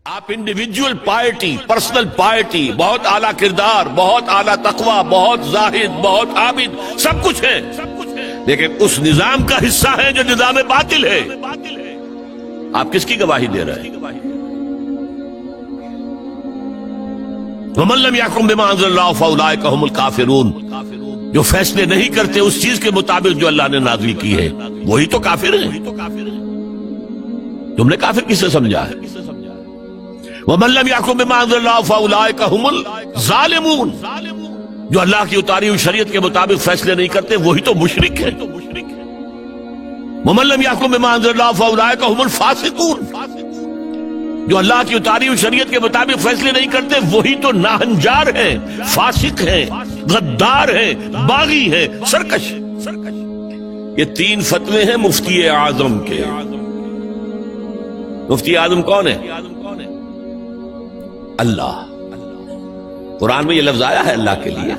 آپ individual پائرٹی، personal پائرٹی، بہت اعلیٰ کردار، بہت اعلیٰ تقوی، بہت زاہد، بہت عابد، سب کچھ ہے، لیکن اس نظام کا حصہ ہے جو نظام باطل ہے۔ آپ کس کی گواہی دے رہے ہیں؟ وَمَن لَّمْ يَحْكُم بِمَا أَنزَلَ اللَّهُ فَأُولَٰئِكَ هُمُ الْكَافِرُونَ، جو فیصلے نہیں کرتے اس چیز کے مطابق جو اللہ نے نازل کی ہے، وہی تو کافر ہیں۔ تم نے کافر کسے سمجھا ہے؟ وَمَن لَّمْ يَحْكُم بِمَا أَنزَلَ اللَّهُ فَأُولَٰئِكَ هُمُ الظَّالِمُونَ، جو اللہ کی اتاری ہوئی شریعت کے مطابق فیصلے نہیں کرتے وہی تو مشرک ہے۔ وَمَن لَّمْ يَحْكُم بِمَا أَنزَلَ اللَّهُ فَأُولَٰئِكَ هُمُ الْفَاسِقُونَ، جو اللہ کی اتاری ہوئی شریعت کے مطابق فیصلے نہیں کرتے وہی تو ناہنجار ہیں، فاسق ہیں، غدار ہیں، باغی ہیں، سرکش۔ یہ تین فتوے ہیں مفتی اعظم کے۔ مفتی اعظم کون ہے؟ اللہ۔ قرآن میں یہ لفظ آیا ہے اللہ کے لیے،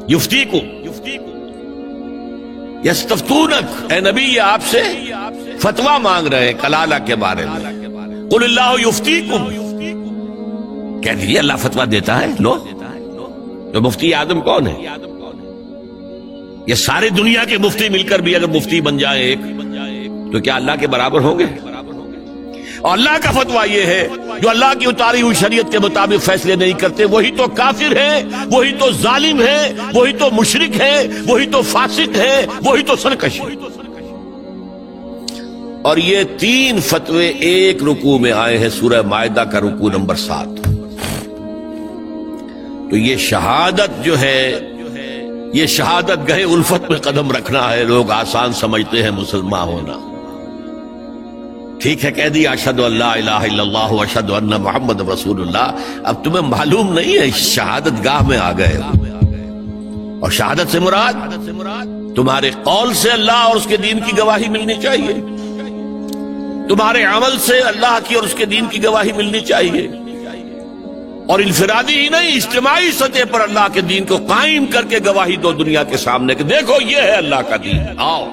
یفتیکم، یستفتونک، اے نبی یہ آپ سے فتویٰ مانگ رہے ہیں کلالہ کے بارے میں۔ قل اللہ یفتیکم، کہہ دیجیے اللہ فتویٰ دیتا ہے۔ لو، تو مفتی اعظم کون ہے؟ یہ ساری دنیا کے مفتی مل کر بھی اگر مفتی بن جائے ایک، تو کیا اللہ کے برابر ہوں گے؟ اور اللہ کا فتویٰ یہ ہے جو اللہ کی اتاری ہوئی شریعت کے مطابق فیصلے نہیں کرتے وہی تو کافر ہے، وہی تو ظالم ہے، وہی تو مشرک ہے، وہی تو فاسق ہے، وہی تو سرکش ہے۔ اور یہ تین فتوے ایک رکوع میں آئے ہیں، سورہ مائدہ کا رکوع نمبر 7۔ تو یہ شہادت جو ہے، یہ شہادت گہے الفت میں قدم رکھنا ہے۔ لوگ آسان سمجھتے ہیں مسلمان ہونا۔ ٹھیک ہے، کہہ دیا اشہدو ان لا الہ الا اللہ واشہدو ان محمد رسول اللہ، اب تمہیں معلوم نہیں ہے شہادت گاہ میں آ گئے ہو۔ اور شہادت سے مراد تمہارے قول سے اللہ اور اس کے دین کی گواہی ملنی چاہیے، تمہارے عمل سے اللہ کی اور اس کے دین کی گواہی ملنی چاہیے، اور انفرادی ہی نہیں اجتماعی سطح پر اللہ کے دین کو قائم کر کے گواہی دو دنیا کے سامنے کہ دیکھو یہ ہے اللہ کا دین، آؤ۔